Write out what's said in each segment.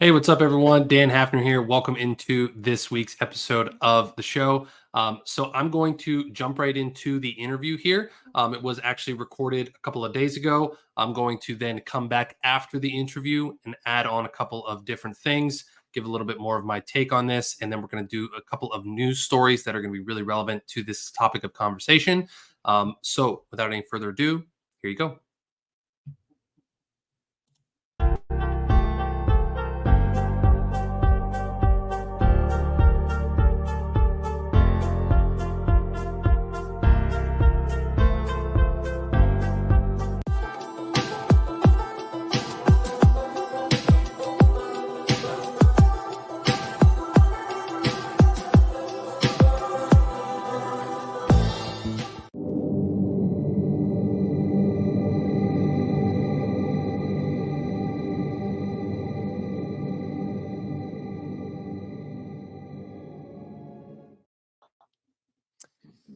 Hey, what's up, everyone? Dan Hafner here. Welcome into this week's episode of the show. So I'm going to jump right into the interview here. It was actually recorded a couple of days ago. I'm going to then come back after the interview and add on a couple of different things, give a little bit more of my take on this, and then we're going to do a couple of news stories that are going to be really relevant to this topic of conversation. So without any further ado, here you go.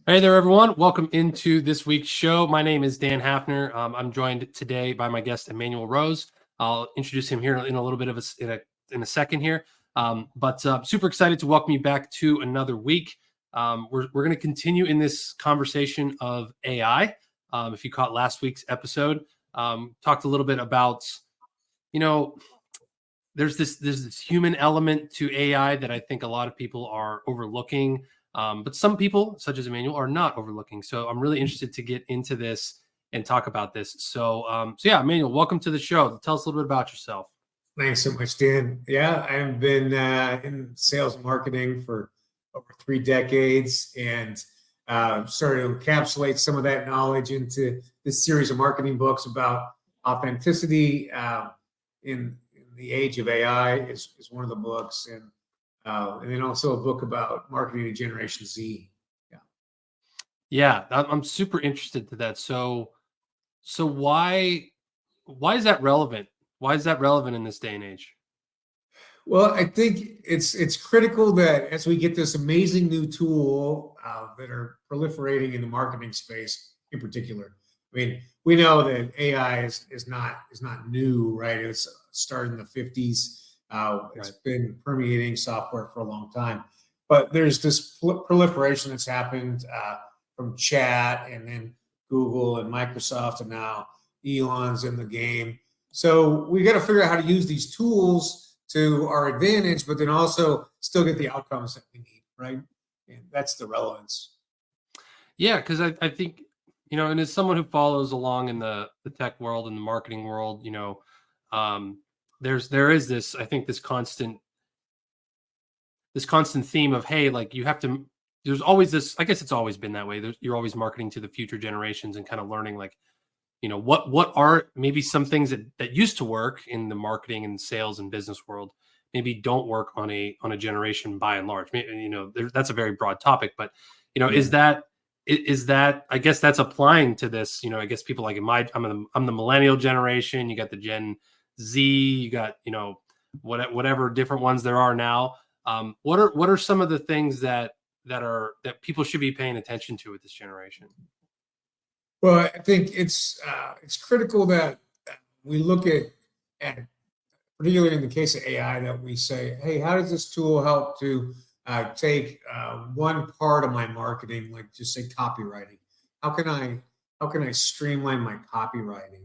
Hey there, everyone. Welcome into this week's show. My name is Dan Hafner. I'm joined today by my guest, Emanuel Rose. I'll introduce him here in a little bit of in a second here. But super excited to welcome you back to another week. We're going to continue in this conversation of AI. If you caught last week's episode, talked a little bit about, there's this human element to AI that I think a lot of people are overlooking. But some people, such as Emanuel, are not overlooking. So I'm really interested to get into this and talk about this. So yeah, Emanuel, welcome to the show. Tell us a little bit about yourself. Thanks so much, Dan. Yeah, I've been in sales and marketing for over 3 decades and started to encapsulate some of that knowledge into this series of marketing books about authenticity in the age of AI is one of the books. And then also a book about marketing to Generation Z. Yeah, I'm super interested to that. So why is that relevant? Why is that relevant in this day and age? Well, I think it's critical that as we get this amazing new tool that are proliferating in the marketing space in particular. I mean, we know that AI is not new, right? It's started in the 50s. It's been permeating software for a long time, but there's this proliferation that's happened from chat and then Google and Microsoft, and now Elon's in the game. So we got to figure out how to use these tools to our advantage, but then also still get the outcomes that we need, right? And that's the relevance. Yeah, because I think, and as someone who follows along in the tech world and the marketing world, there is this, I think, this constant theme of, hey, like you have to, there's always this, I guess it's always been that way. You're always marketing to the future generations and kind of learning, like, what are maybe some things that used to work in the marketing and sales and business world maybe don't work on a generation by and large. That's a very broad topic, but is that I guess that's applying to this. I guess people like I'm the millennial generation. You got the Gen Z, you got whatever different ones there are now. What are some of the things that people should be paying attention to with this generation? Well, I think it's critical that we look at particularly in the case of AI, that we say, hey, how does this tool help to take one part of my marketing, like just say copywriting? How can I streamline my copywriting?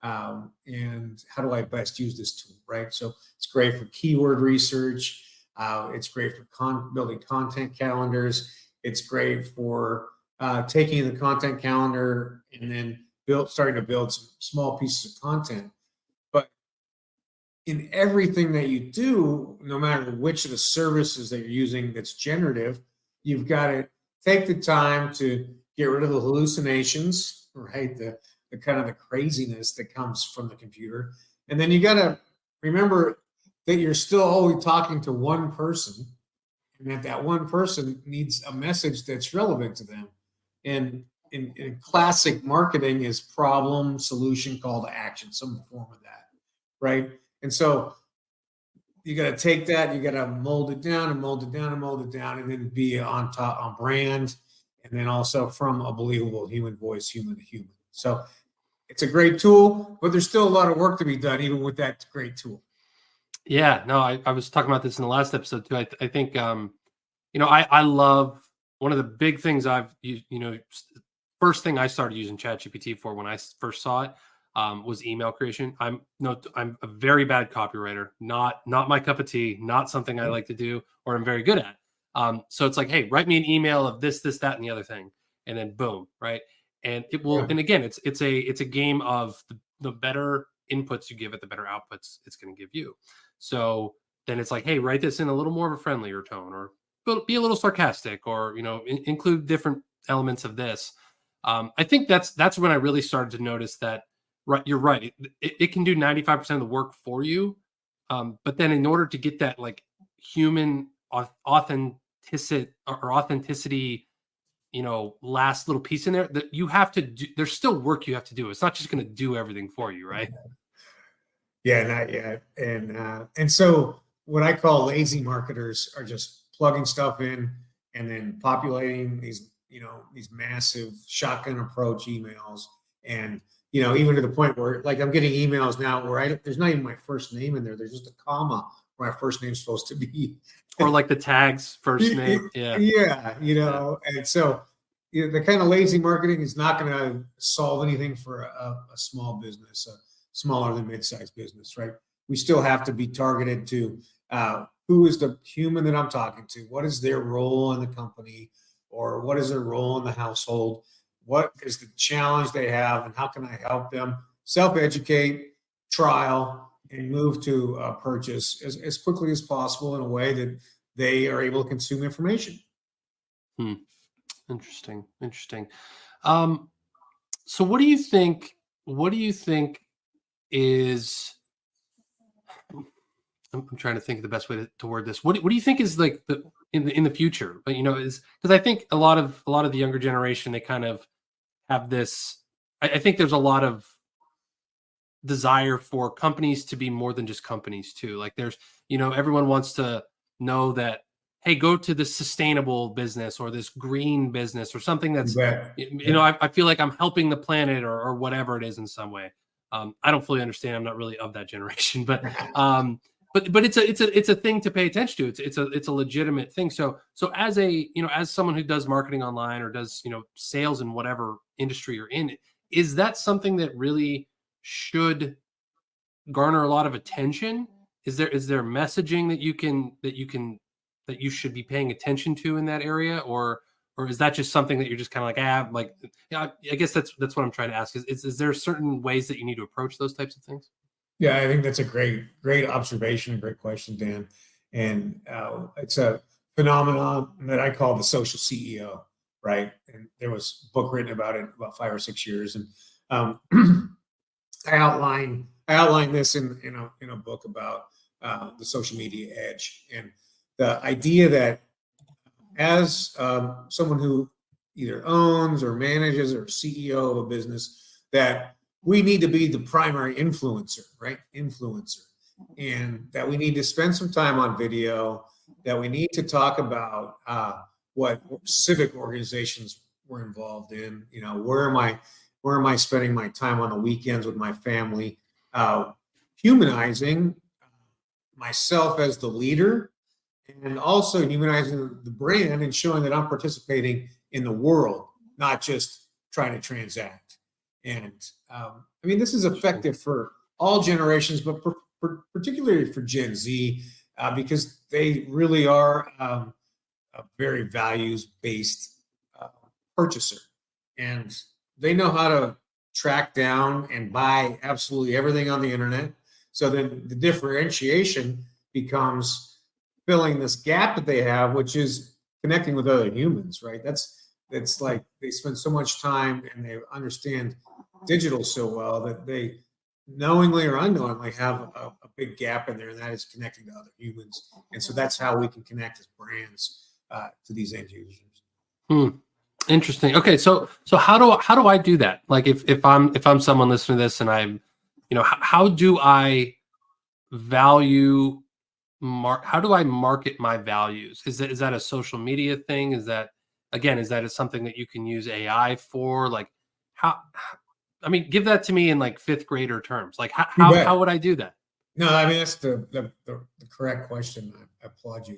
And how do I best use this tool, right? So it's great for keyword research. It's great for building content calendars. It's great for taking the content calendar and then starting to build some small pieces of content. But in everything that you do, no matter which of the services that you're using that's generative, you've got to take the time to get rid of the hallucinations, right? The kind of the craziness that comes from the computer. And then you got to remember that you're still only talking to one person, and that one person needs a message that's relevant to them. And in classic marketing is problem, solution, call to action, some form of that, right? And so you got to take that, you got to mold it down and mold it down and mold it down, and then be on brand, and then also from a believable human voice, human to human. So it's a great tool, but there's still a lot of work to be done, even with that great tool. Yeah, no, I was talking about this in the last episode too. I think I love one of the big things I've used, first thing I started using ChatGPT for when I first saw it was email creation. I'm a very bad copywriter, not my cup of tea, not something I like to do or I'm very good at. So it's like, hey, write me an email of this, that, and the other thing, and then boom, right? And it will. Yeah. And again, it's a game of the better inputs you give it, the better outputs it's going to give you. So then it's like, hey, write this in a little more of a friendlier tone, or be a little sarcastic, or include different elements of this. I think that's when I really started to notice that. Right, you're right. It can do 95% of the work for you, but then in order to get that like human authenticity, last little piece in there, that you have to do. There's still work you have to do. It's not just going to do everything for you, right? Yeah, not yet. And so what I call lazy marketers are just plugging stuff in and then populating these massive shotgun approach emails. And, even to the point where like I'm getting emails now where there's not even my first name in there. There's just a comma where my first name's supposed to be. Or like the tags, first name. Yeah. Yeah. And so the kind of lazy marketing is not going to solve anything for a small business, smaller than mid-sized business, right? We still have to be targeted to who is the human that I'm talking to? What is their role in the company, or what is their role in the household? What is the challenge they have, and how can I help them self-educate, trial, and move to purchase as quickly as possible in a way that they are able to consume information? Interesting. So what do you think? What do you think is? I'm trying to think of the best way to word this. What do you think is like in the future? But is because I think a lot of the younger generation, they kind of have this. I think there's a lot of desire for companies to be more than just companies too. Like there's everyone wants to know that, hey, go to this sustainable business or this green business or something that's I feel like I'm helping the planet or whatever it is in some way. I don't fully understand. I'm not really of that generation, but it's a thing to pay attention to. It's a legitimate thing. So as as someone who does marketing online or does sales in whatever industry you're in, is that something that really should garner a lot of attention? Is there messaging that you should be paying attention to in that area, or is that just something that you're just kind of like I guess that's what I'm trying to ask. Is there certain ways that you need to approach those types of things? Yeah, I think that's a great observation, a great question, Dan. And it's a phenomenon that I call the social CEO, right? And there was a book written about it about 5 or 6 years, and I outline this in a book about the social media edge, and the idea that as someone who either owns or manages or CEO of a business, that we need to be the primary influencer, right? Influencer. And that we need to spend some time on video, that we need to talk about what civic organizations we're involved in. Where am I spending my time on the weekends with my family? Humanizing myself as the leader, and also humanizing the brand and showing that I'm participating in the world, not just trying to transact. And this is effective for all generations, but particularly for Gen Z, because they really are a very values-based purchaser. And they know how to track down and buy absolutely everything on the internet. So then the differentiation becomes filling this gap that they have, which is connecting with other humans, right? That's like they spend so much time and they understand digital so well that they knowingly or unknowingly have a big gap in there, and that is connecting to other humans. And so that's how we can connect as brands to these end users. Interesting. Okay, so how do I do that? Like if I'm someone listening to this and I'm, how do I value how do I market my values? Is that a social media thing? Is that something that you can use AI for? Like give that to me in like fifth grader terms. Like how would I do that? No, I mean that's the correct question. I applaud you.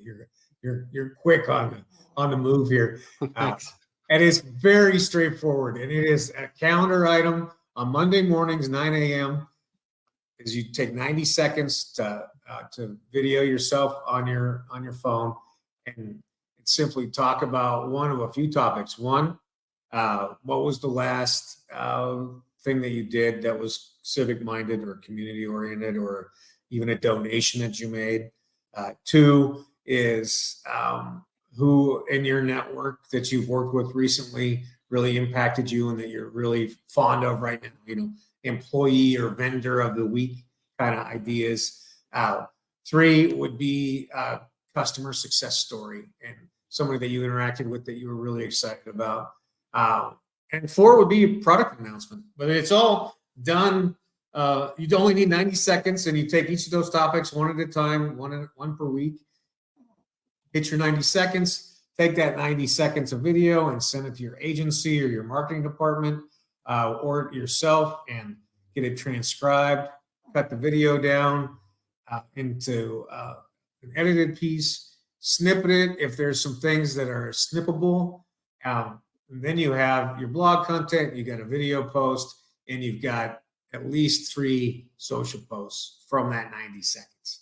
You're quick on the move here. Thanks. And it's very straightforward. And it is a calendar item on Monday mornings, 9 a.m. Is you take 90 seconds to video yourself on your phone and simply talk about one of a few topics. One, what was the last thing that you did that was civic minded or community oriented, or even a donation that you made? Two is who in your network that you've worked with recently really impacted you and that you're really fond of right now, employee or vendor of the week kind of ideas. Three would be customer success story and somebody that you interacted with that you were really excited about. And four would be a product announcement, but it's all done. You only need 90 seconds and you take each of those topics one at a time, one per week. Hit your 90 seconds, take that 90 seconds of video and send it to your agency or your marketing department or yourself and get it transcribed, cut the video down into an edited piece, snippet it if there's some things that are snippable. And then you have your blog content, you got a video post, and you've got at least 3 social posts from that 90 seconds.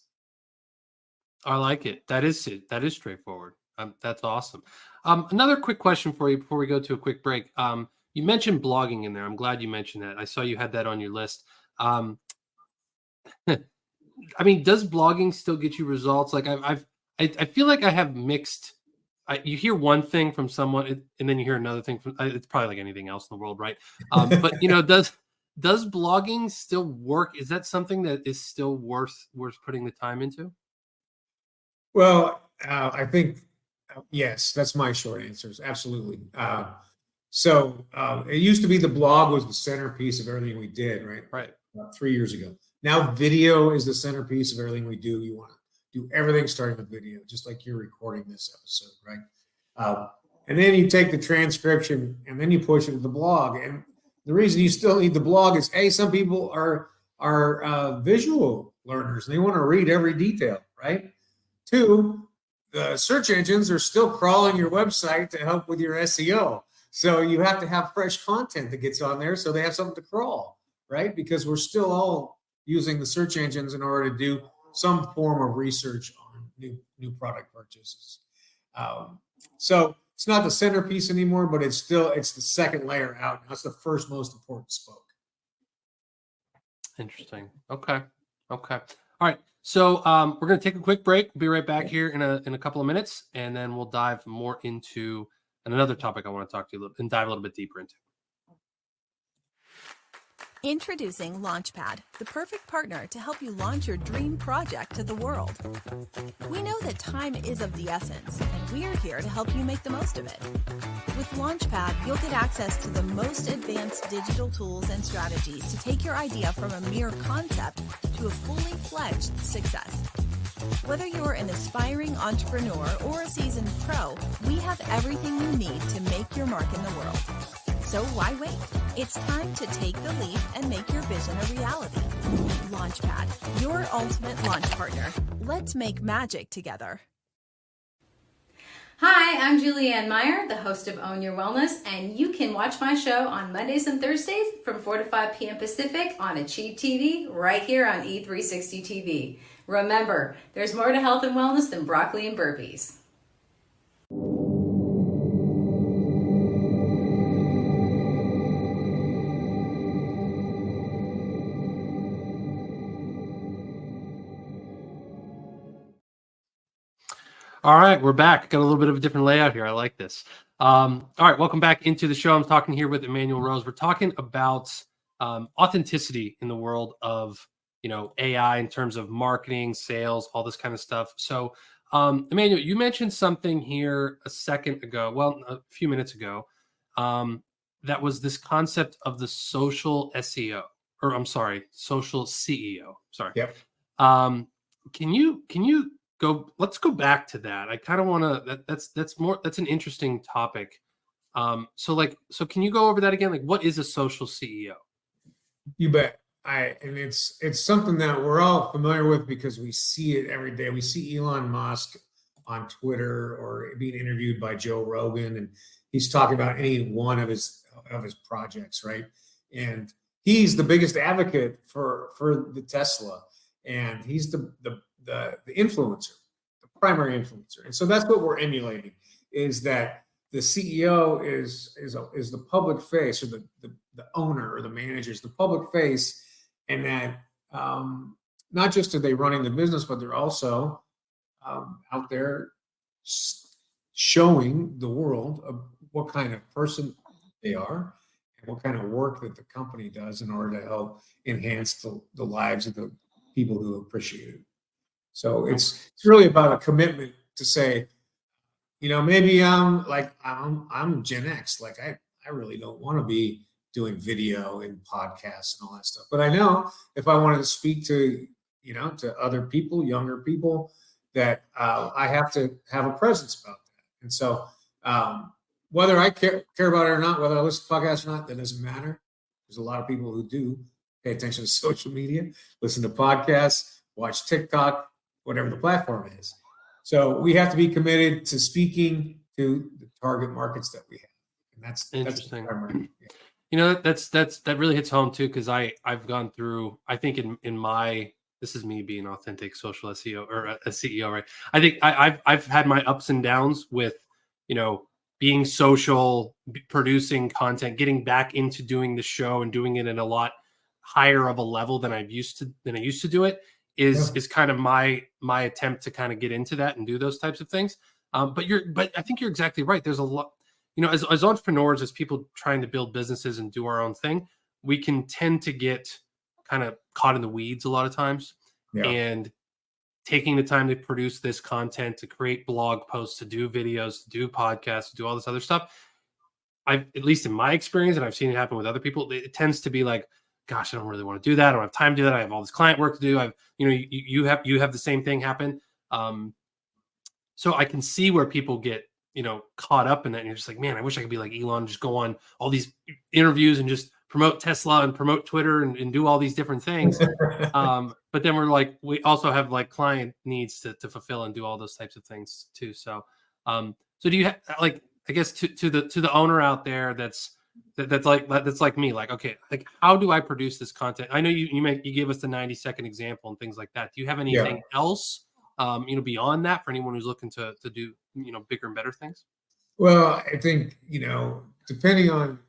I like it. That is straightforward. That's awesome. Another quick question for you before we go to a quick break. You mentioned blogging in there. I'm glad you mentioned that. I saw you had that on your list. I mean, does blogging still get you results? Like I feel like I have mixed. You hear one thing from someone, and then you hear another thing from. It's probably like anything else in the world, right? But does blogging still work? Is that something that is still worth putting the time into? Well, I think yes, that's my short answers. Absolutely. So it used to be the blog was the centerpiece of everything we did, right? Right. About 3 years ago. Now video is the centerpiece of everything we do. You want to do everything starting with video, just like you're recording this episode, right? And then you take the transcription and then you push it to the blog. And the reason you still need the blog is some people are visual learners and they want to read every detail, right? 2, the search engines are still crawling your website to help with your SEO. So you have to have fresh content that gets on there so they have something to crawl, right? Because we're still all using the search engines in order to do some form of research on new product purchases. So it's not the centerpiece anymore, but it's the second layer out. That's the first most important spoke. Interesting. Okay. All right. So we're going to take a quick break. We'll be right back here in a couple of minutes, and then we'll dive more into another topic I want to talk to you and dive a little bit deeper into. Introducing Launchpad, the perfect partner to help you launch your dream project to the world. We know that time is of the essence, and we're here to help you make the most of it. With Launchpad, you'll get access to the most advanced digital tools and strategies to take your idea from a mere concept to a fully fledged success. Whether you're an aspiring entrepreneur or a seasoned pro, we have everything you need to make your mark in the world. So why wait? It's time to take the leap and make your vision a reality. Launchpad, your ultimate launch partner. Let's make magic together. Hi, I'm Julianne Meyer, the host of Own Your Wellness, and you can watch my show on Mondays and Thursdays from 4 to 5 p.m. Pacific on Achieve TV right here on E360 TV. Remember, there's more to health and wellness than broccoli and burpees. All right, we're back. Got a little bit of a different layout here. I like this. All right, welcome back into the show. I'm talking here with Emanuel Rose. We're talking about authenticity in the world of AI in terms of marketing, sales, all this kind of stuff. So, Emanuel, you mentioned something here a few minutes ago, that was this concept of the social SEO, or I'm sorry, social CEO. Sorry. Yep. Can you let's go back to that. I kind of want to, that's an interesting topic. So can you go over that again? Like, what is a social CEO? You bet. and it's something that we're all familiar with because we see it every day. We see Elon Musk on Twitter or being interviewed by Joe Rogan, and he's talking about any one of his projects, right? And he's the biggest advocate for the Tesla, and he's the influencer, the primary influencer. And so that's what we're emulating, is that the CEO is the public face, or the owner or the manager is the public face, and that not just are they running the business, but they're also out there showing the world of what kind of person they are and what kind of work that the company does in order to help enhance the lives of the people who appreciate it. So it's really about a commitment to say, maybe I'm Gen X. Like I really don't want to be doing video and podcasts and all that stuff. But I know if I wanted to speak to, to other people, younger people, that I have to have a presence about that. And so whether I care about it or not, whether I listen to podcasts or not, that doesn't matter. There's a lot of people who do pay attention to social media, listen to podcasts, watch TikTok, whatever the platform is. So we have to be committed to speaking to the target markets that we have. And that's interesting. That's that really hits home too, because I've gone through, I think in my, this is me being authentic social SEO or a CEO, right? I think I've had my ups and downs with, being social, producing content, getting back into doing the show and doing it in a lot higher of a level than I used to do it. Is kind of my attempt to kind of get into that and do those types of things. But I think you're exactly right. There's a lot, as entrepreneurs, as people trying to build businesses and do our own thing, we can tend to get kind of caught in the weeds a lot of times. Yeah. And taking the time to produce this content, to create blog posts, to do videos, to do podcasts, to do all this other stuff, at least in my experience, and I've seen it happen with other people, it tends to be like, gosh, I don't really want to do that. I don't have time to do that. I have all this client work to do. You have the same thing happen. So I can see where people get, caught up in that. And you're just like, man, I wish I could be like Elon, just go on all these interviews and just promote Tesla and promote Twitter and do all these different things. But then we're like, we also have like client needs to fulfill and do all those types of things too. So, so do you have, like, I guess to the owner out there that's like me, like, okay, like, how do I produce this content? I know you gave us the 90-second example and things like that. Do you have anything else, beyond that, for anyone who's looking to do, bigger and better things? Well, I think, depending on,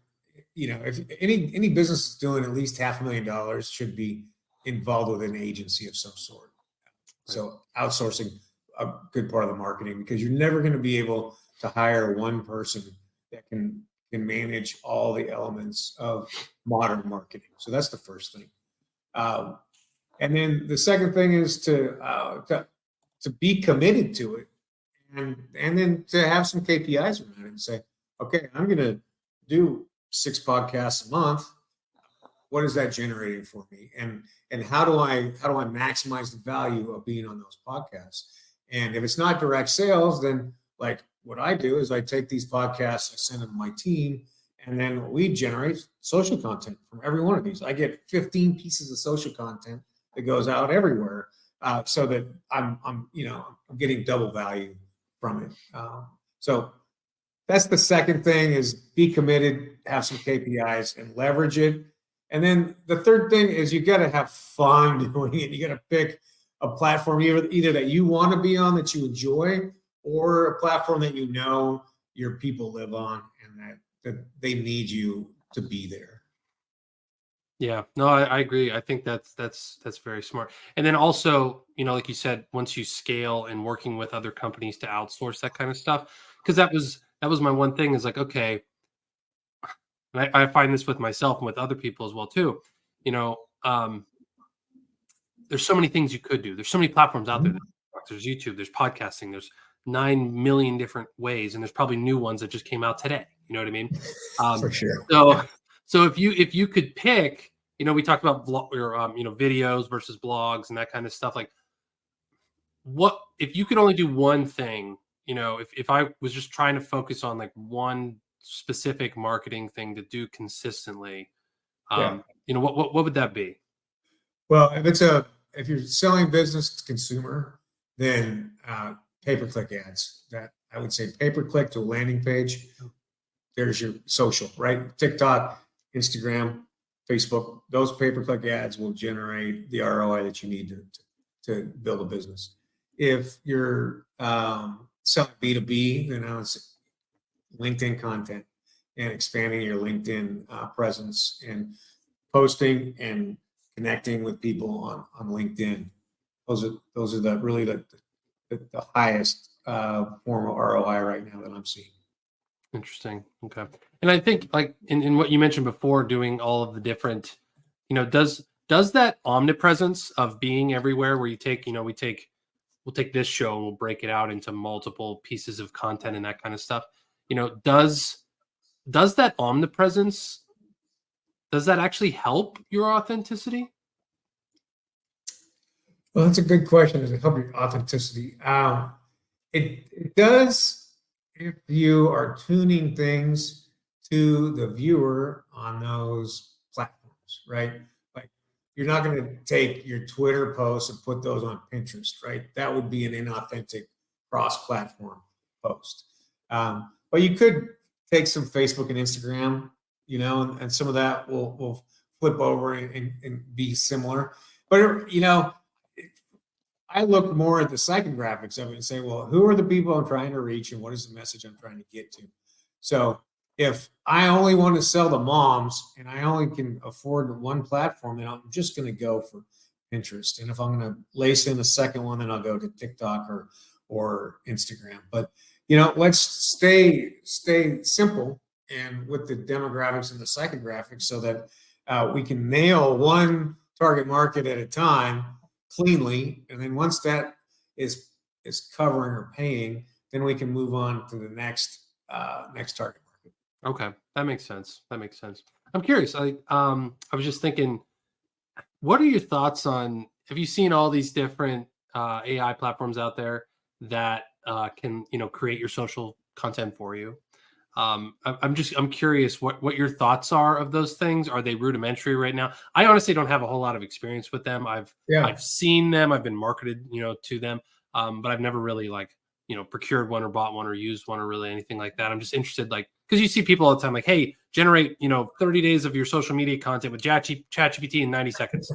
if any business is doing at least $500,000 should be involved with an agency of some sort. Right. So outsourcing a good part of the marketing, because you're never going to be able to hire one person that can manage all the elements of modern marketing. So that's the first thing. And then the second thing is to be committed to it, and then to have some KPIs around it and say, okay, I'm going to do 6 podcasts a month. What is that generating for me? And how do I maximize the value of being on those podcasts? And if it's not direct sales, then like what I do is I take these podcasts, I send them to my team, and then we generate social content from every one of these. I get 15 pieces of social content that goes out everywhere, so that I'm getting double value from it. So that's the second thing, is be committed, have some KPIs, and leverage it. And then the third thing is you got to have fun doing it. You got to pick a platform either that you want to be on, that you enjoy, or a platform that your people live on and that they need you to be there. Yeah, no, I agree. I think that's very smart. And then also, like you said, once you scale and working with other companies to outsource that kind of stuff, because that was my one thing, is like, okay, and I find this with myself and with other people as well too. There's so many things you could do. There's so many platforms out there. There's YouTube, there's podcasting, there's 9 million different ways, and there's probably new ones that just came out today. You know what I mean? For sure. So if you could pick, we talked about videos versus blogs and that kind of stuff. Like, what if you could only do one thing? If I was just trying to focus on like one specific marketing thing to do consistently, what would that be? Well, if you're selling business to consumer, then pay-per-click ads. That I would say pay-per-click to a landing page. There's your social, right? TikTok, Instagram, Facebook. Those pay-per-click ads will generate the ROI that you need to build a business. If you're selling B2B, then now it's LinkedIn content and expanding your LinkedIn presence and posting and connecting with people on LinkedIn. Those are the highest form of ROI right now that I'm seeing. Interesting. Okay. And I think like in what you mentioned before, doing all of the different, does that omnipresence of being everywhere where you take, we'll take this show and we'll break it out into multiple pieces of content and that kind of stuff. Does that omnipresence, does that actually help your authenticity? Well, that's a good question. Does it help your authenticity? It does if you are tuning things to the viewer on those platforms, right? Like you're not going to take your Twitter posts and put those on Pinterest, right? That would be an inauthentic cross-platform post. But you could take some Facebook and Instagram, and some of that will flip over and be similar. But I look more at the psychographics of it and say, well, who are the people I'm trying to reach and what is the message I'm trying to get to? So if I only want to sell to moms and I only can afford one platform, then I'm just going to go for Pinterest. And if I'm going to lace in a second one, then I'll go to TikTok or Instagram. But, let's stay simple and with the demographics and the psychographics so that we can nail one target market at a time cleanly, and then once that is covering or paying, then we can move on to the next target market. Okay, that makes sense. I'm curious. I was just thinking, what are your thoughts on? Have you seen all these different AI platforms out there that can create your social content for you? I'm curious what your thoughts are of those things. Are they rudimentary right now? I honestly don't have a whole lot of experience with them. I've seen them. I've been marketed, to them, but I've never really procured one or bought one or used one or really anything like that. I'm just interested, because you see people all the time, hey, generate 30 days of your social media content with ChatGPT in 90 seconds,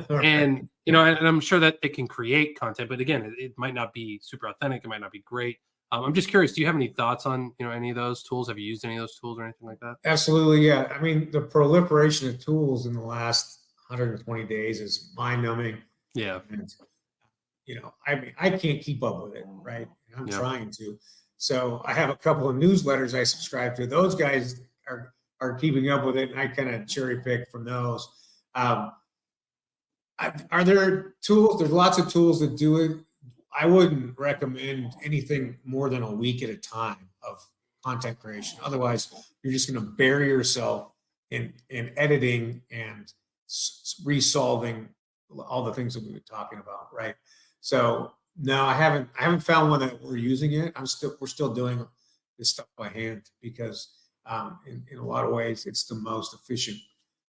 and and I'm sure that it can create content, but again, it might not be super authentic. It might not be great. I'm just curious, do you have any thoughts on, any of those tools? Have you used any of those tools or anything like that? Absolutely. Yeah. I mean, the proliferation of tools in the last 120 days is mind numbing. Yeah. And, I can't keep up with it. Right. I'm trying to. So I have a couple of newsletters I subscribe to. Those guys are keeping up with it. And I kind of cherry pick from those. Are there tools? There's lots of tools that do it. I wouldn't recommend anything more than a week at a time of content creation. Otherwise, you're just going to bury yourself in editing and resolving all the things that we've been talking about, right? So no, I haven't found one that we're using yet. We're still doing this stuff by hand because in a lot of ways it's the most efficient.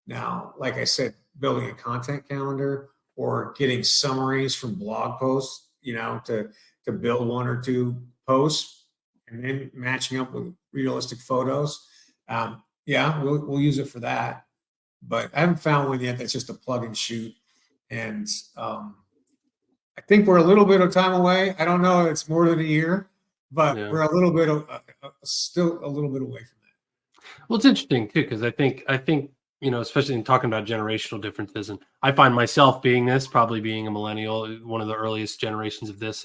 Now, like I said, building a content calendar or getting summaries from blog posts, to build one or two posts and then matching up with realistic photos. We'll use it for that, but I haven't found one yet that's just a plug and shoot. And I think we're a little bit of time away. I don't know. It's more than a year, but we're a little bit still a little bit away from that. Well, it's interesting too, because I think especially in talking about generational differences, and I find myself probably being a millennial, one of the earliest generations of this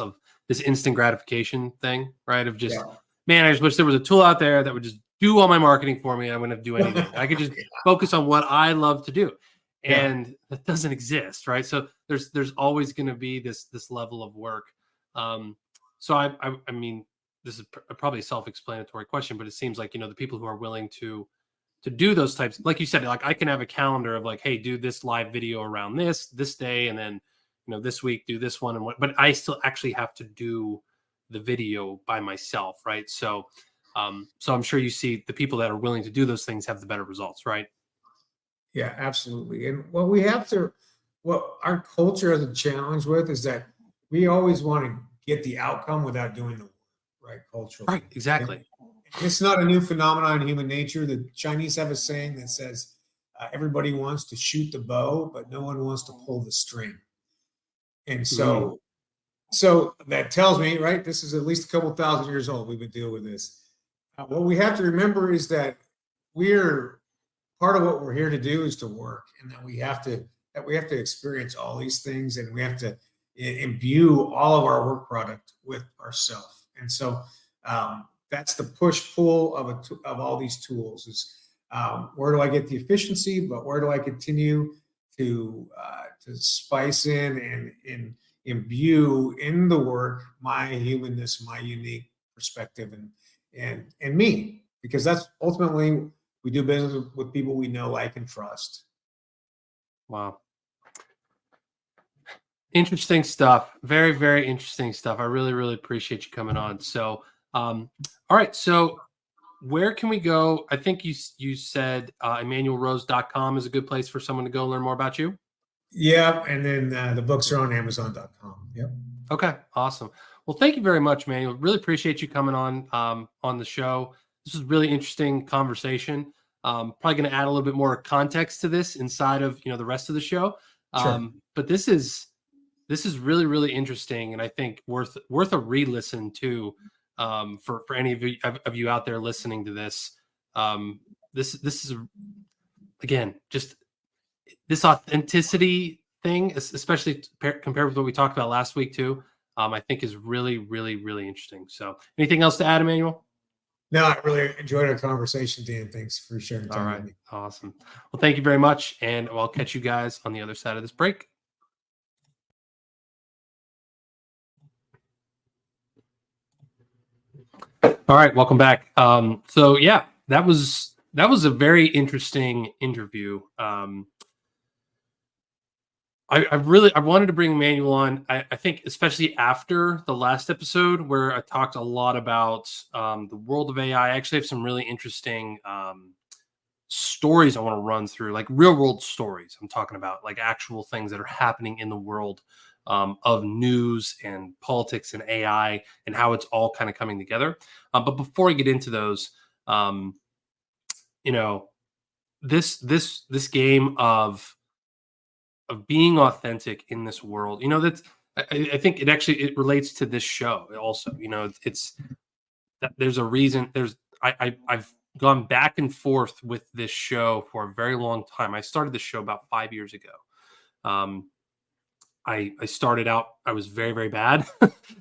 instant gratification thing, right? Of just, man, I just wish there was a tool out there that would just do all my marketing for me. I wouldn't have to do anything. I could just focus on what I love to do. And that doesn't exist, right? So there's always going to be this level of work. So I mean, this is probably a self-explanatory question, but it seems like, the people who are willing to do those types, like you said, I can have a calendar of hey, do this live video around this day, and then this week do this one, but I still actually have to do the video by myself, right? So I'm sure you see the people that are willing to do those things have the better results, right? Yeah, absolutely. And what we have to what our culture has a challenge with is that we always want to get the outcome without doing the work, right? Culturally. Right. Exactly. And it's not a new phenomenon in human nature. The Chinese have a saying that says, everybody wants to shoot the bow, but no one wants to pull the string. And so that tells me, right, this is at least a couple thousand years old. We've been dealing with this. What we have to remember is that we're part of what we're here to do is to work, and that we have to experience all these things, and we have to imbue all of our work product with ourself. And so that's the push pull of all these tools. Is where do I get the efficiency, but where do I continue to spice in and imbue in the work my humanness, my unique perspective, and me, because that's ultimately we do business with people we know, like, and trust. Wow. Interesting stuff. Very, very interesting stuff. I really, really appreciate you coming on. So, all right. So where can we go? I think you said EmanuelRose.com is a good place for someone to go learn more about you. Yeah. And then the books are on Amazon.com. Yep. Okay. Awesome. Well, thank you very much, Manuel. Really appreciate you coming on the show. This was really interesting conversation. Probably going to add a little bit more context to this inside of, the rest of the show. Sure. But this is really, really interesting, and I think worth a re-listen too, for any of you out there listening to this. This is, again, just this authenticity thing, especially compared with what we talked about last week too. I think is really, really, really interesting. So, anything else to add, Emanuel? No, I really enjoyed our conversation, Dan. Thanks for sharing time with me. Awesome. Well, thank you very much, and I'll catch you guys on the other side of this break. All right, welcome back. So yeah, that was a very interesting interview. I wanted to bring Emanuel on. I think especially after the last episode where I talked a lot about the world of AI. I actually have some really interesting stories I want to run through, like real world stories. I'm talking about like actual things that are happening in the world of news and politics and AI and how it's all kind of coming together. But before I get into those, this game of being authentic in this world, that's I think it relates to this show also. It's that there's a reason. I've gone back and forth with this show for a very long time. I started this show about 5 years ago. I started out, I was very, very bad.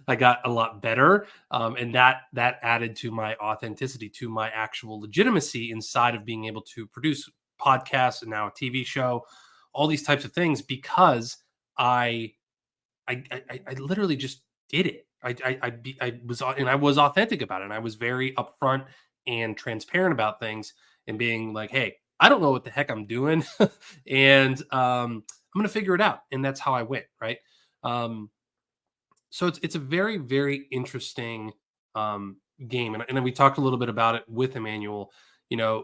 I got a lot better. And that added to my authenticity, to my actual legitimacy inside of being able to produce podcasts and now a TV show, all these types of things, because I literally just did it. I was authentic about it. And I was very upfront and transparent about things and being like, hey, I don't know what the heck I'm doing. And I'm going to figure it out. And that's how I went. Right. So it's a very, very interesting game. And then we talked a little bit about it with Emanuel,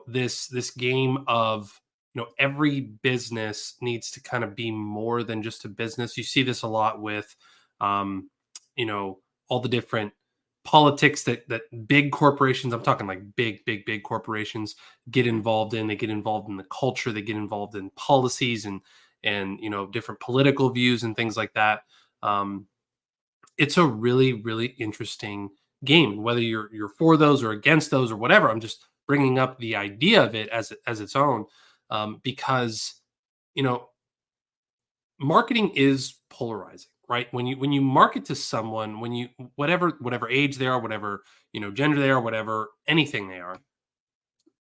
this game of, every business needs to kind of be more than just a business. You see this a lot with, all the different politics that big corporations, I'm talking like big corporations get involved in. They get involved in the culture, they get involved in policies and different political views and things like that. It's a really, really interesting game, whether you're for those or against those or whatever. I'm just bringing up the idea of it as its own, because marketing is polarizing, right? When you market to someone, when you whatever age they are, whatever gender they are, whatever anything they are,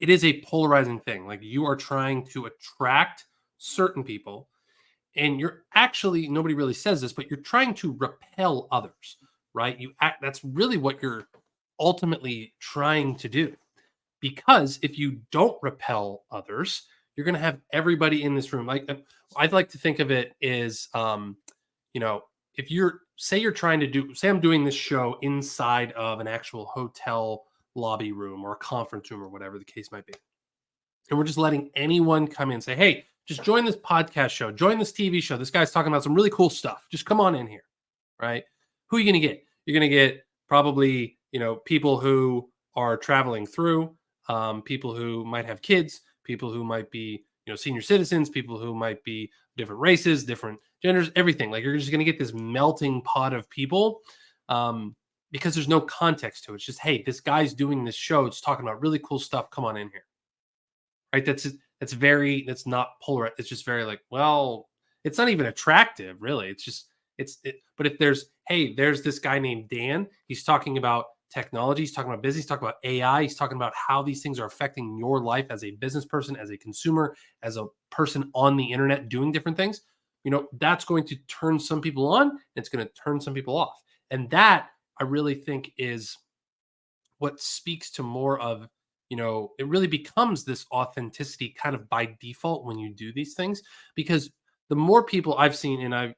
it is a polarizing thing. Like, you are trying to attract certain people, and you're actually, nobody really says this, but you're trying to repel others, right? That's really what you're ultimately trying to do. Because if you don't repel others, you're going to have everybody in this room. Like, I'd like to think of it as, if you're trying to say I'm doing this show inside of an actual hotel lobby room or a conference room or whatever the case might be. And we're just letting anyone come in and say, hey, Just join this podcast show, join this TV show. This guy's talking about some really cool stuff. Just come on in here, right? Who are you going to get? You're going to get probably, people who are traveling through, people who might have kids, people who might be, senior citizens, people who might be different races, different genders, everything. Like, you're just going to get this melting pot of people, because there's no context to it. It's just, hey, this guy's doing this show. It's talking about really cool stuff. Come on in here. Right. That's not polar. It's just very like, well, it's not even attractive, really. It's just, but if there's this guy named Dan, he's talking about technology, he's talking about business, he's talking about AI, he's talking about how these things are affecting your life as a business person, as a consumer, as a person on the internet doing different things, that's going to turn some people on, and it's going to turn some people off. And that, I really think, is what speaks to more of, it really becomes this authenticity kind of by default when you do these things, because the more people I've seen, I'm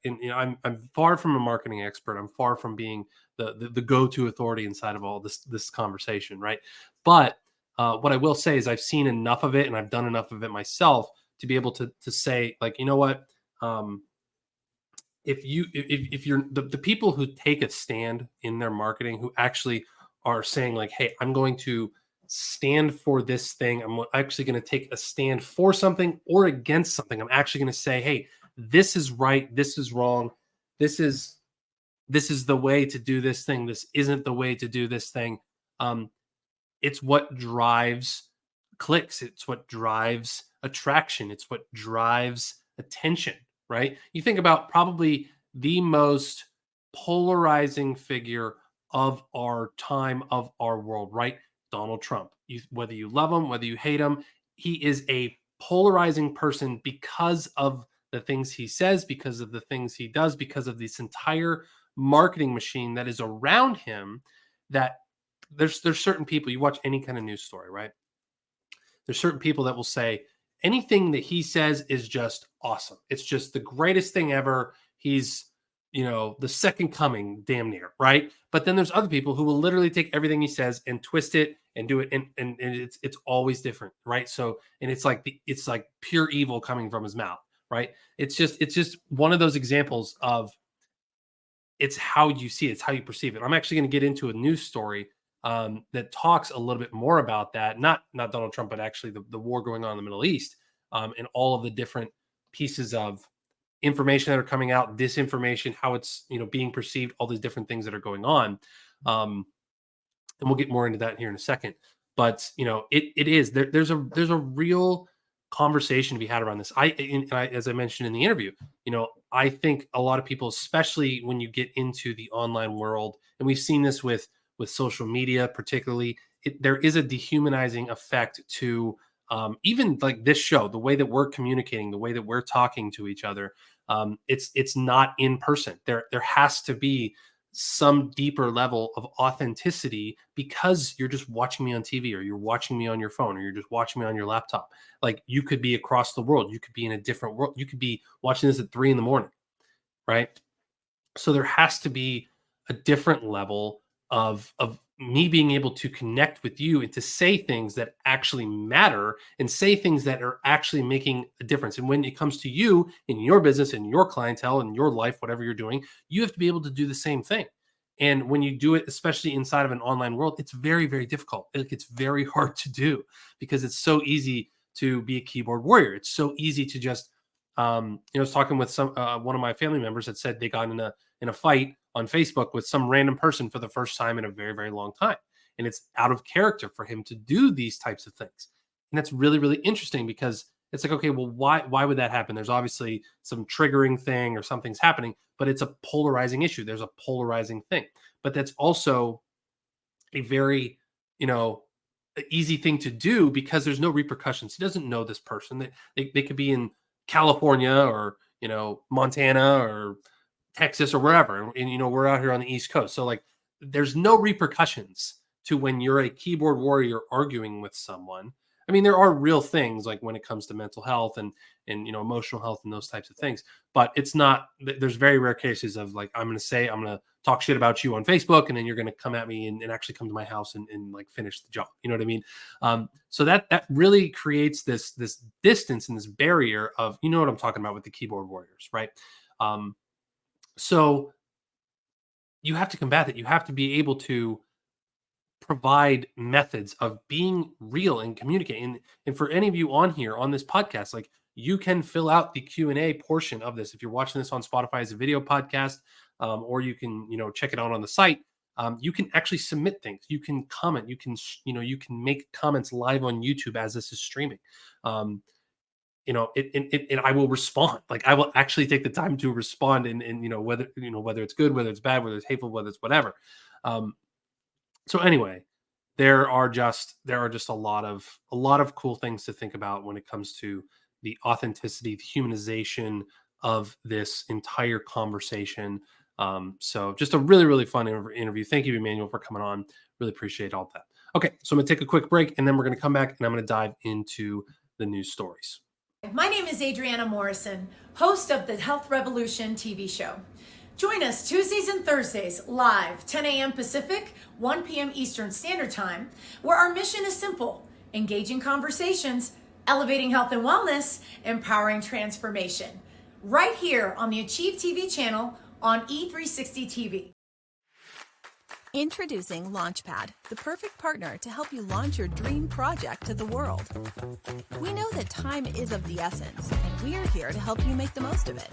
far from a marketing expert. I'm far from being the go-to authority inside of all this conversation, right? But what I will say is I've seen enough of it, and I've done enough of it myself to be able to say, like, you know what, if you're the people who take a stand in their marketing, who actually are saying like, hey, I'm going to stand for this thing. I'm actually going to take a stand for something or against something. I'm actually going to say, hey, this is right, this is wrong, this is the way to do this thing, this isn't the way to do this thing. It's what drives clicks, it's what drives attraction, it's what drives attention, right? You think about probably the most polarizing figure of our time, of our world, right? Donald Trump. Whether you love him, whether you hate him, he is a polarizing person because of the things he says, because of the things he does, because of this entire marketing machine that is around him. That there's certain people, you watch any kind of news story, right? There's certain people that will say anything that he says is just awesome. It's just the greatest thing ever. He's, the second coming, damn near, right? But then there's other people who will literally take everything he says and twist it and do it, and it's always different, right? So, and it's like pure evil coming from his mouth, right? It's just one of those examples of, it's how you see it, it's how you perceive it. I'm actually going to get into a news story that talks a little bit more about that. Not Donald Trump, but actually the war going on in the Middle East, and all of the different pieces of information that are coming out, disinformation, how it's being perceived, all these different things that are going on. And we'll get more into that here in a second. But it is there's a real conversation to be had around this. I as I mentioned in the interview, I think a lot of people, especially when you get into the online world, and we've seen this with social media, particularly, there is a dehumanizing effect to even like this show, the way that we're communicating, the way that we're talking to each other. It's not in person. There has to be some deeper level of authenticity, because you're just watching me on TV, or you're watching me on your phone, or you're just watching me on your laptop. Like, you could be across the world, you could be in a different world, you could be watching this at 3 a.m, right? So there has to be a different level of me being able to connect with you and to say things that actually matter, and say things that are actually making a difference. And when it comes to you in your business and your clientele and your life, whatever you're doing, you have to be able to do the same thing. And when you do it, especially inside of an online world, it's very, very difficult. It's very hard to do, because it's so easy to be a keyboard warrior. It's so easy to just, I was talking with one of my family members that said they got in a fight on Facebook with some random person for the first time in a very, very long time. And it's out of character for him to do these types of things. And that's really, really interesting, because it's like, okay, well, why would that happen? There's obviously some triggering thing, or something's happening, but it's a polarizing issue. There's a polarizing thing. But that's also a very, easy thing to do, because there's no repercussions. He doesn't know this person. They could be in California, or, Montana, or Texas, or wherever. And, we're out here on the East Coast. So, like, there's no repercussions to when you're a keyboard warrior arguing with someone. I mean, there are real things like when it comes to mental health and emotional health and those types of things, but it's not. There's very rare cases of like I'm going to talk shit about you on Facebook, and then you're going to come at me and actually come to my house and like finish the job. You know what I mean? So that really creates this distance and this barrier of, you know what I'm talking about with the keyboard warriors, right? So you have to combat it. You have to be able to provide methods of being real and communicating. And for any of you on here on this podcast, like you can fill out the Q&A portion of this. If you're watching this on Spotify as a video podcast, or you can, check it out on the site. You can actually submit things. You can comment. You can make comments live on YouTube as this is streaming. And I will respond. Like I will actually take the time to respond, and whether it's good, whether it's bad, whether it's hateful, whether it's whatever. So anyway, there are just a lot of cool things to think about when it comes to the authenticity, the humanization of this entire conversation. So just a really, really fun interview. Thank you, Emanuel, for coming on. Really appreciate all that. Okay, so I'm going to take a quick break, and then we're going to come back, and I'm going to dive into the news stories. My name is Adriana Morrison, host of the Health Revolution TV show. Join us Tuesdays and Thursdays live, 10 a.m. Pacific, 1 p.m. Eastern Standard Time, where our mission is simple: engaging conversations, elevating health and wellness, empowering transformation. Right here on the Achieve TV channel on E360 TV. Introducing Launchpad, the perfect partner to help you launch your dream project to the world. We know that time is of the essence, and we're here to help you make the most of it.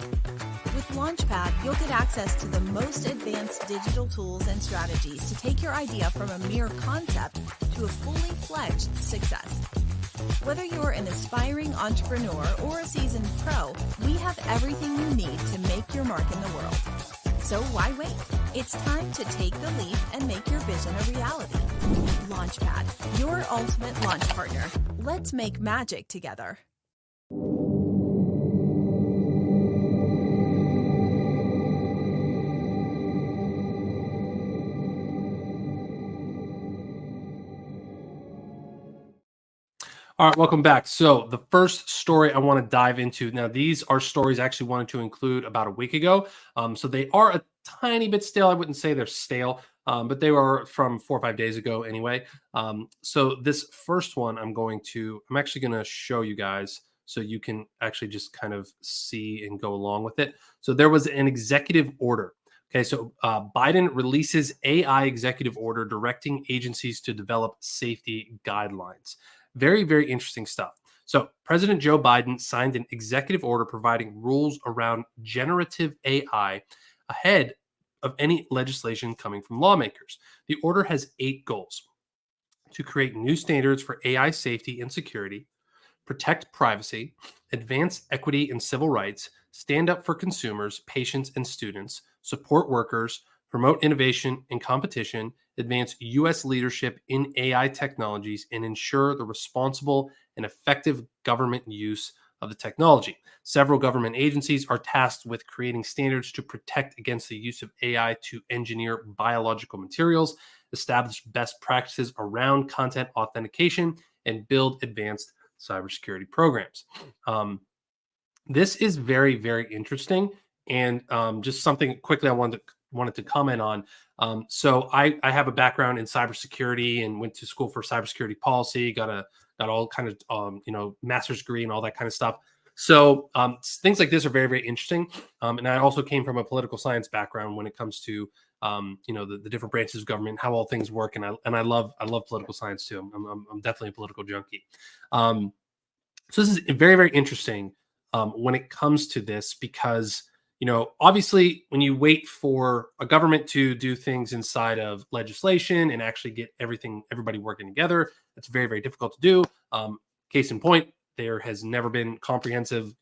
With Launchpad, you'll get access to the most advanced digital tools and strategies to take your idea from a mere concept to a fully fledged success. Whether you're an aspiring entrepreneur or a seasoned pro, we have everything you need to make your mark in the world. So why wait? It's time to take the leap and make your vision a reality. Launchpad, your ultimate launch partner. Let's make magic together. All right, welcome back. So the first story I want to dive into, now these are stories I actually wanted to include about a week ago. So they are a tiny bit stale. I wouldn't say they're stale, but they were from 4 or 5 days ago anyway. So this first one I'm actually going to show you guys so you can actually just kind of see and go along with it. So there was an executive order. Okay, so Biden releases AI executive order directing agencies to develop safety guidelines. Very, very interesting stuff. So President Joe Biden signed an executive order providing rules around generative AI ahead of any legislation coming from lawmakers. The order has 8 goals: to create new standards for AI safety and security, protect privacy, advance equity and civil rights, stand up for consumers, patients, and students, support workers, promote innovation and competition, advance U.S. leadership in AI technologies, and ensure the responsible and effective government use of the technology. Several government agencies are tasked with creating standards to protect against the use of AI to engineer biological materials, establish best practices around content authentication, and build advanced cybersecurity programs. This is very, very interesting. And just something quickly I wanted to comment on. So I have a background in cybersecurity and went to school for cybersecurity policy, got all kind of, master's degree and all that kind of stuff. So things like this are very, very interesting. And I also came from a political science background when it comes to, the different branches of government, how all things work. And I love political science too. I'm definitely a political junkie. So this is very, very interesting when it comes to this, because obviously, when you wait for a government to do things inside of legislation and actually get everybody working together, it's very, very difficult to do. Case in point, there has never been comprehensive,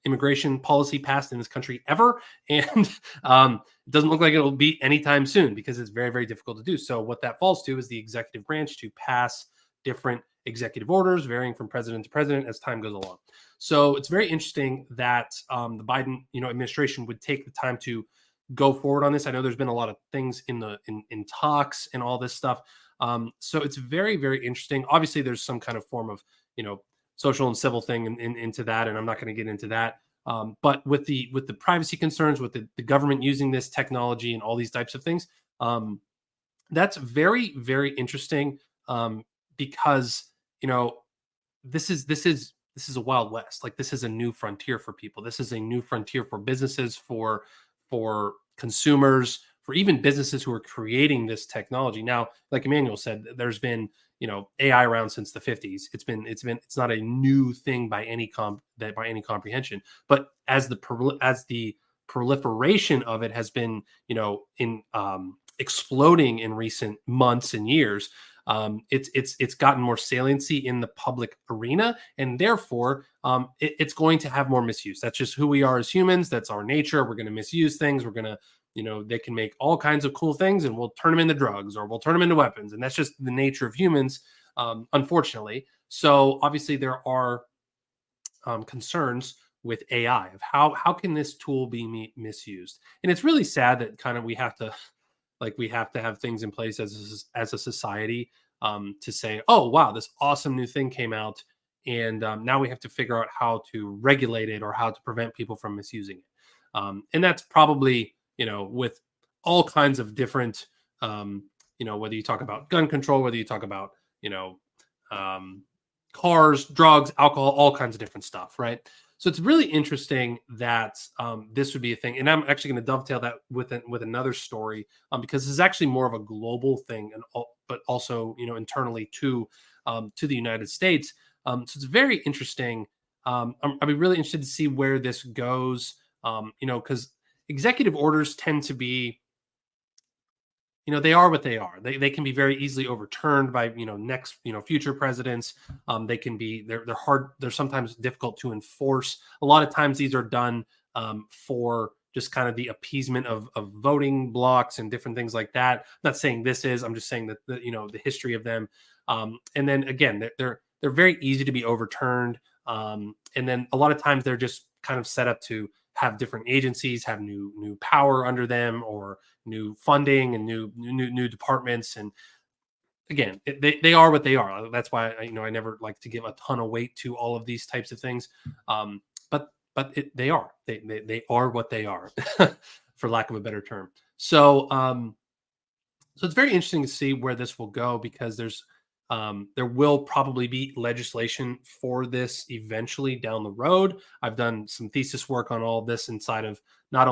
immigration policy passed in this country ever. And it doesn't look like it'll be anytime soon because it's very, very difficult to do. So what that falls to is the executive branch to pass different executive orders varying from president to president as time goes along. So it's very interesting that the Biden, administration would take the time to go forward on this. I know there's been a lot of things in talks and all this stuff. So it's very, very interesting. Obviously, there's some kind of form of social and civil thing into that, and I'm not going to get into that. But with the privacy concerns, with the government using this technology and all these types of things, that's very, very interesting, because this is a wild west. Like, this is a new frontier for people. This is a new frontier for businesses, for consumers, for even businesses who are creating this technology. Now, like Emmanuel said, there's been AI around since the 50s. It's not a new thing by any comprehension. But as the proliferation of it has been in exploding in recent months and years, it's gotten more saliency in the public arena, and therefore it's going to have more misuse. That's just who we are as humans. That's our nature. We're going to misuse things. We're going to they can make all kinds of cool things, and we'll turn them into drugs, or we'll turn them into weapons, and that's just the nature of humans, unfortunately. So obviously there are concerns with AI of how can this tool be misused, and it's really sad that kind of we have to have things in place as a society, to say, oh wow, this awesome new thing came out, and now we have to figure out how to regulate it or how to prevent people from misusing it. And that's probably with all kinds of different, whether you talk about gun control, whether you talk about cars, drugs, alcohol, all kinds of different stuff, right? So it's really interesting that this would be a thing, and I'm actually going to dovetail that with another story, because this is actually more of a global thing, but also internally to the United States. So it's very interesting. I'd be really interested to see where this goes, because executive orders tend to be, they are what they are. They can be very easily overturned by next future presidents. They can be they're hard. They're sometimes difficult to enforce. A lot of times these are done for just kind of the appeasement of voting blocks and different things like that. I'm not saying this is. I'm just saying that the history of them. And then again, they're very easy to be overturned. And then a lot of times they're just kind of set up to have different agencies have new power under them, or new funding and new departments. And again, they are what they are. That's why I never like to give a ton of weight to all of these types of things. But they are what they are, for lack of a better term. So so it's very interesting to see where this will go, because there will probably be legislation for this eventually down the road. I've done some thesis work on all of this inside of not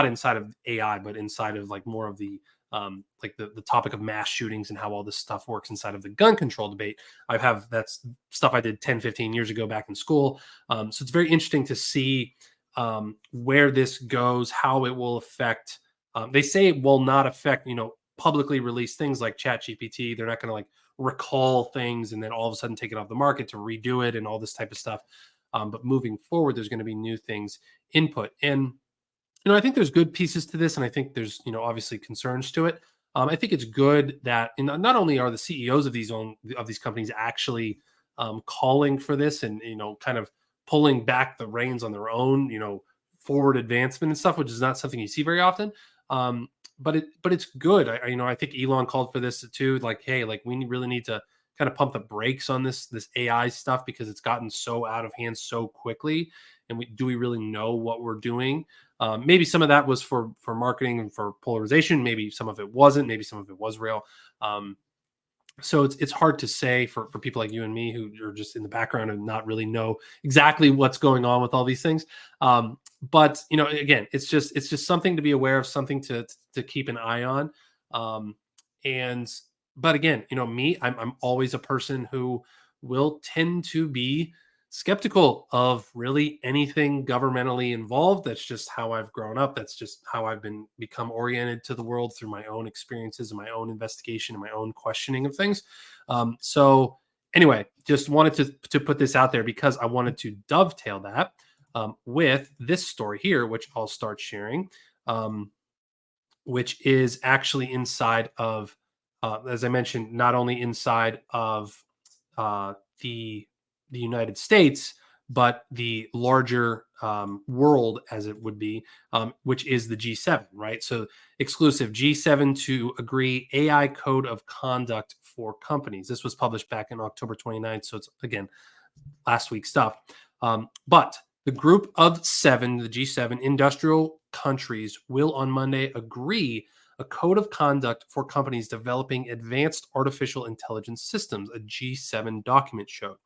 inside of AI, but inside of like more of the the topic of mass shootings and how all this stuff works inside of the gun control debate. That's stuff I did 10, 15 years ago back in school. So it's very interesting to see where this goes, how it will affect. They say it will not affect, publicly released things like ChatGPT. They're not going to like recall things and then all of a sudden take it off the market to redo it and all this type of stuff. But moving forward, there's going to be new things input. And, I think there's good pieces to this. And I think there's, obviously concerns to it. I think it's good that not only are the CEOs of these companies actually calling for this and, kind of pulling back the reins on their own, forward advancement and stuff, which is not something you see very often. But it's good. I think Elon called for this too. Like, hey, like we really need to kind of pump the brakes on this AI stuff, because it's gotten so out of hand so quickly. And do we really know what we're doing? Maybe some of that was for marketing and for polarization. Maybe some of it wasn't. Maybe some of it was real. So it's hard to say for people like you and me who are just in the background and not really know exactly what's going on with all these things. But again, it's just something to be aware of, something to keep an eye on. But again, me, I'm always a person who will tend to be skeptical of really anything governmentally involved. That's just how I've grown up. That's just how I've become oriented to the world through my own experiences and my own investigation and my own questioning of things. So anyway, just wanted to put this out there, because I wanted to dovetail that with this story here, which I'll start sharing, which is actually inside of, as I mentioned, not only inside of the United States, but the larger world, as it would be, which is the G7, right? So exclusive G7 to agree AI code of conduct for companies. This was published back in October 29th. So it's, again, last week's stuff. But the group of 7, the G7 industrial countries, will on Monday agree a code of conduct for companies developing advanced artificial intelligence systems, a G7 document showed,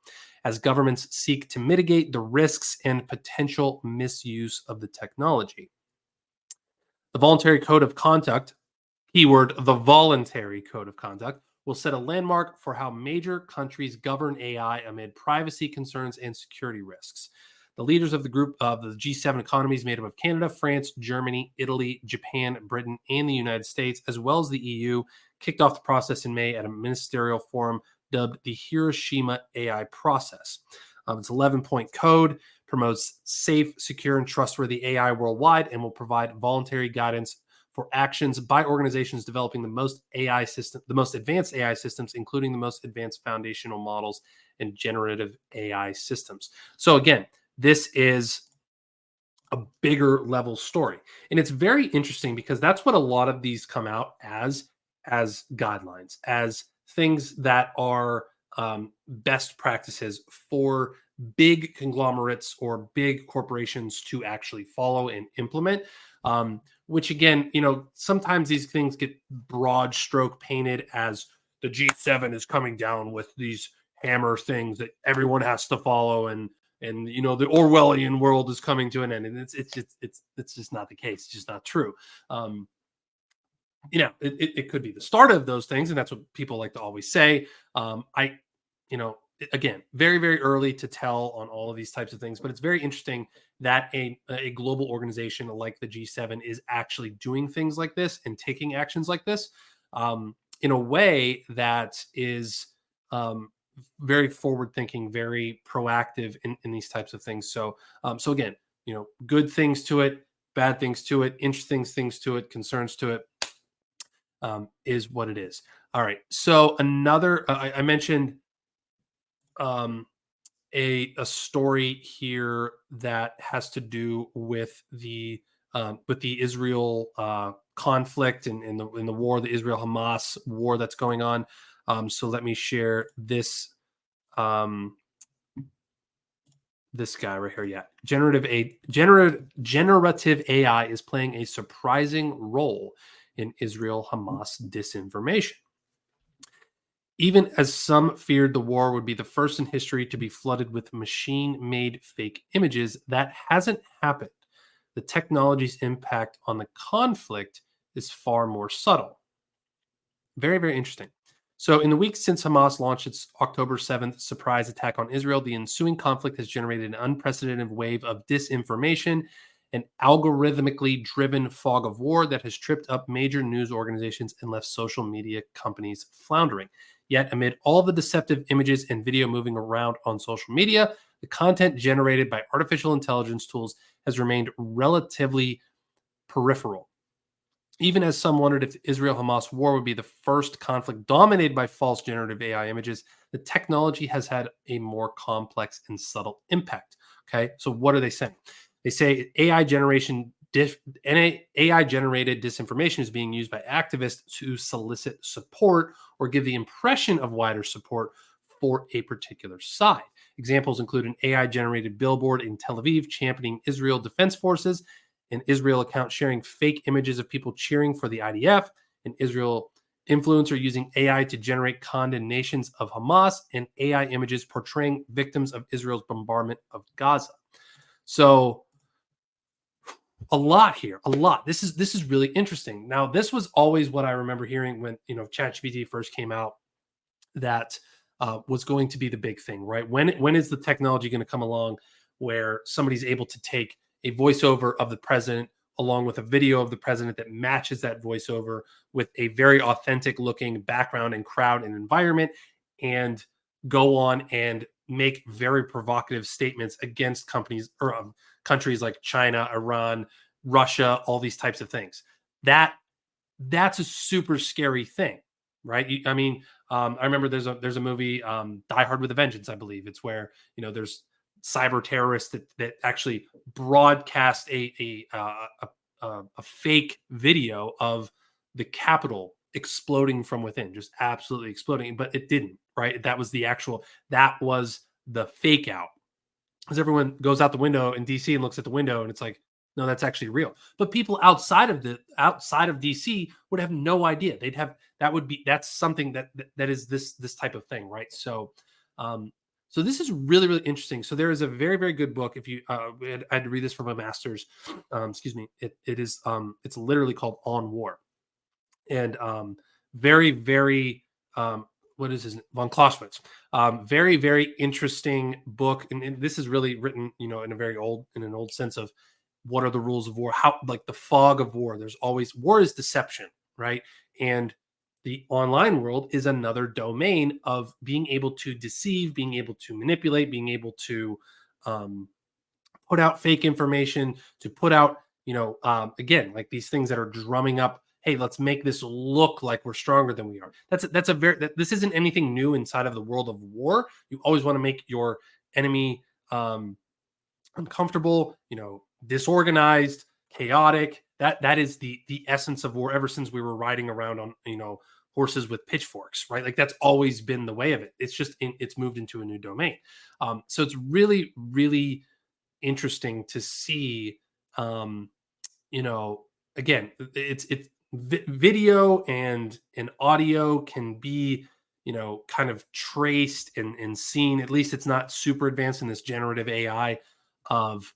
as governments seek to mitigate the risks and potential misuse of the technology. The voluntary code of conduct, keyword, the voluntary code of conduct, will set a landmark for how major countries govern AI amid privacy concerns and security risks. The leaders of the group of the G7 economies made up of Canada, France, Germany, Italy, Japan, Britain, and the United States, as well as the EU, kicked off the process in May at a ministerial forum dubbed the Hiroshima AI Process. It's 11-point code, promotes safe, secure, and trustworthy AI worldwide, and will provide voluntary guidance for actions by organizations developing the most advanced AI systems, including the most advanced foundational models and generative AI systems. So again, this is a bigger level story. And it's very interesting because that's what a lot of these come out as guidelines, as things that are best practices for big conglomerates or big corporations to actually follow and implement. Which again, sometimes these things get broad stroke painted as the G7 is coming down with these hammer things that everyone has to follow, and the Orwellian world is coming to an end, and it's just not the case. It's just not true. It could be the start of those things, and that's what people like to always say. Again, very, very early to tell on all of these types of things, but it's very interesting that a global organization like the G7 is actually doing things like this and taking actions like this in a way that is very forward-thinking, very proactive in these types of things. So again, good things to it, bad things to it, interesting things to it, concerns to it, is what it is. All right. So another, I mentioned a story here that has to do with the Israel conflict and in the war, the Israel-Hamas war that's going on. So let me share this this guy right here. Yeah, generative AI is playing a surprising role in Israel-Hamas disinformation. Even as some feared the war would be the first in history to be flooded with machine-made fake images, that hasn't happened. The technology's impact on the conflict is far more subtle. Very, very interesting. So in the weeks since Hamas launched its October 7th surprise attack on Israel, the ensuing conflict has generated an unprecedented wave of disinformation, an algorithmically driven fog of war that has tripped up major news organizations and left social media companies floundering. Yet, amid all the deceptive images and video moving around on social media, the content generated by artificial intelligence tools has remained relatively peripheral. Even as some wondered if the Israel-Hamas war would be the first conflict dominated by false generative AI images, the technology has had a more complex and subtle impact. Okay, so what are they saying? They say AI-generated disinformation is being used by activists to solicit support or give the impression of wider support for a particular side. Examples include an AI-generated billboard in Tel Aviv championing Israel Defense Forces, an Israel account sharing fake images of people cheering for the IDF, an Israel influencer using AI to generate condemnations of Hamas, and AI images portraying victims of Israel's bombardment of Gaza. So a lot here, a lot. This is really interesting. Now, this was always what I remember hearing when ChatGPT first came out, that was going to be the big thing, right? When is the technology going to come along where somebody's able to take a voiceover of the president along with a video of the president that matches that voiceover with a very authentic looking background and crowd and environment, and go on and make very provocative statements against companies or countries like China, Iran, Russia, all these types of things. That's a super scary thing, right? I remember there's a movie, Die Hard with a Vengeance, I believe. It's where there's cyber terrorists that actually broadcast a fake video of the Capitol exploding from within, just absolutely exploding. But it didn't, right? That was the fake out. Because everyone goes out the window in DC and looks at the window and it's like, no, that's actually real. But people outside of DC would have no idea. That's something that is this type of thing, right? So so this is really, really interesting. So there is a very, very good book. If you I had to read this for my master's, excuse me, it's literally called On War. And very, very what is his von Clausewitz? Very, very interesting book, and this is really written, in an old sense of what are the rules of war? How, like, the fog of war. There's always war is deception, right? And the online world is another domain of being able to deceive, being able to manipulate, being able to put out fake information, to put out, again, like these things that are drumming up, hey, let's make this look like we're stronger than we are. This isn't anything new inside of the world of war. You always want to make your enemy uncomfortable, disorganized, chaotic. That is the essence of war ever since we were riding around on, horses with pitchforks, right? Like that's always been the way of it. It's just it's moved into a new domain. So it's really, really interesting to see, again, it's video and audio can be, kind of traced and seen. At least it's not super advanced in this generative AI of,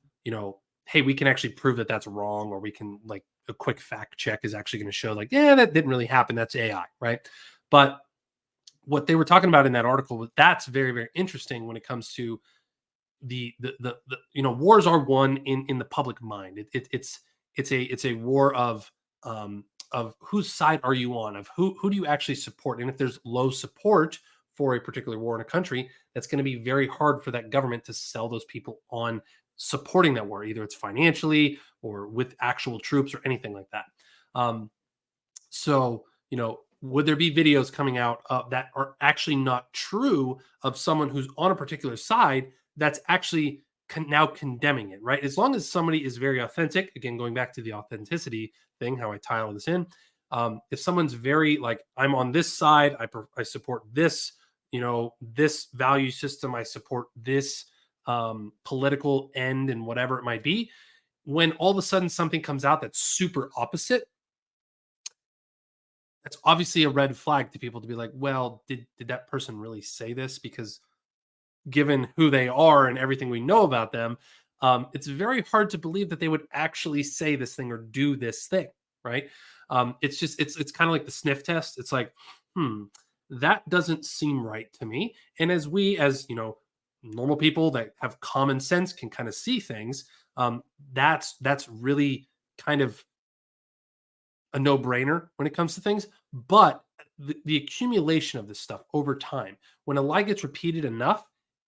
hey, we can actually prove that that's wrong, or we can, like, a quick fact check is actually going to show, like, yeah, that didn't really happen. That's AI, right? But what they were talking about in that article, that's very, very interesting when it comes to the wars are won in the public mind. It's a war of whose side are you on, of who do you actually support. And if there's low support for a particular war in a country, that's going to be very hard for that government to sell those people on supporting that war. Either it's financially or with actual troops or anything like that. So, would there be videos coming out that are actually not true of someone who's on a particular side that's actually now condemning it, right? As long as somebody is very authentic, again, going back to the authenticity thing, how I tie all this in. If someone's very, like, I'm on this side, I support this, this value system, I support this political end and whatever it might be, when all of a sudden something comes out that's super opposite, that's obviously a red flag to people to be like, well, did that person really say this? Because given who they are and everything we know about them, it's very hard to believe that they would actually say this thing or do this thing, right? It's kind of like the sniff test. It's like, that doesn't seem right to me. And as normal people that have common sense can kind of see things, that's really kind of a no-brainer when it comes to things. But the accumulation of this stuff over time, when a lie gets repeated enough,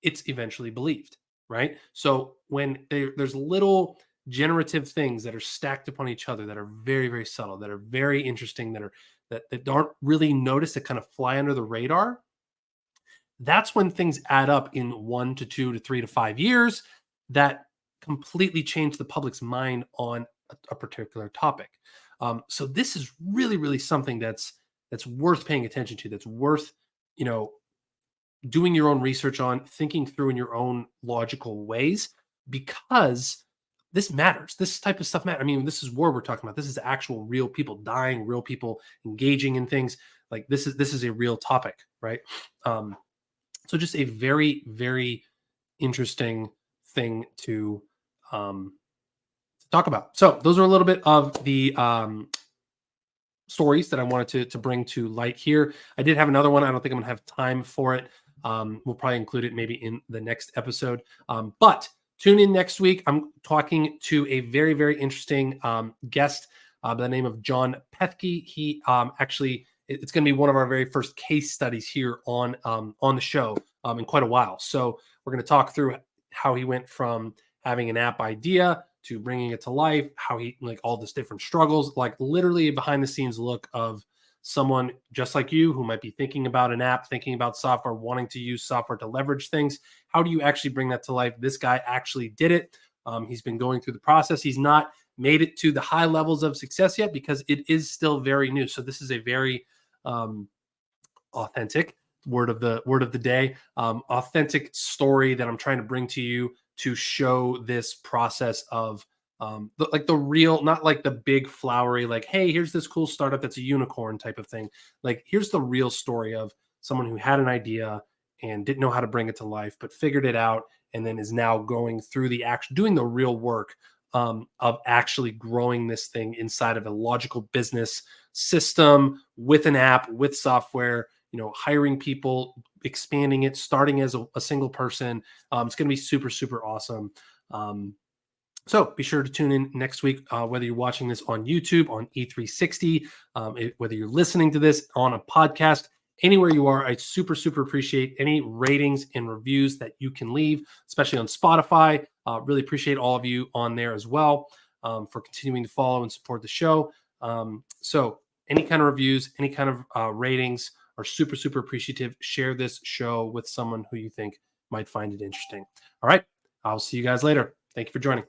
it's eventually believed, right? So when there's little generative things that are stacked upon each other that are very, very subtle, that are very interesting, that aren't really noticed, that kind of fly under the radar, that's when things add up in 1 to 2 to 3 to 5 years that completely change the public's mind on a particular topic. So this is really, really something that's worth paying attention to. That's worth, doing your own research on, thinking through in your own logical ways, because this matters. This type of stuff matters. I mean, this is war we're talking about. This is actual real people dying, real people engaging in things. Like this is a real topic, right? So just a very, very interesting thing to talk about. So those are a little bit of the stories that I wanted to bring to light here. I did have another one. I don't think I'm gonna have time for it. We'll probably include it maybe in the next episode. But tune in next week. I'm talking to a very, very interesting guest by the name of John Pethke. He actually, it's going to be one of our very first case studies here on the show in quite a while. So we're going to talk through how he went from having an app idea to bringing it to life, how he, like, all this different struggles, like literally a behind the scenes look of someone just like you who might be thinking about an app, thinking about software, wanting to use software to leverage things. How do you actually bring that to life? This guy actually did it. He's been going through the process. He's not made it to the high levels of success yet because it is still very new. So this is a very authentic word of the day, authentic story that I'm trying to bring to you to show this process of the real, not like the big flowery, like, hey, here's this cool startup that's a unicorn type of thing. Like, here's the real story of someone who had an idea and didn't know how to bring it to life, but figured it out and then is now going through the action, doing the real work of actually growing this thing inside of a logical business system with an app, with software, hiring people, expanding it, starting as a single person. It's going to be super, super awesome. So be sure to tune in next week, whether you're watching this on YouTube, on E360, whether you're listening to this on a podcast, anywhere you are. I super, super appreciate any ratings and reviews that you can leave, especially on Spotify. Really appreciate all of you on there as well for continuing to follow and support the show. So any kind of reviews, any kind of ratings are super, super appreciative. Share this show with someone who you think might find it interesting. All right. I'll see you guys later. Thank you for joining.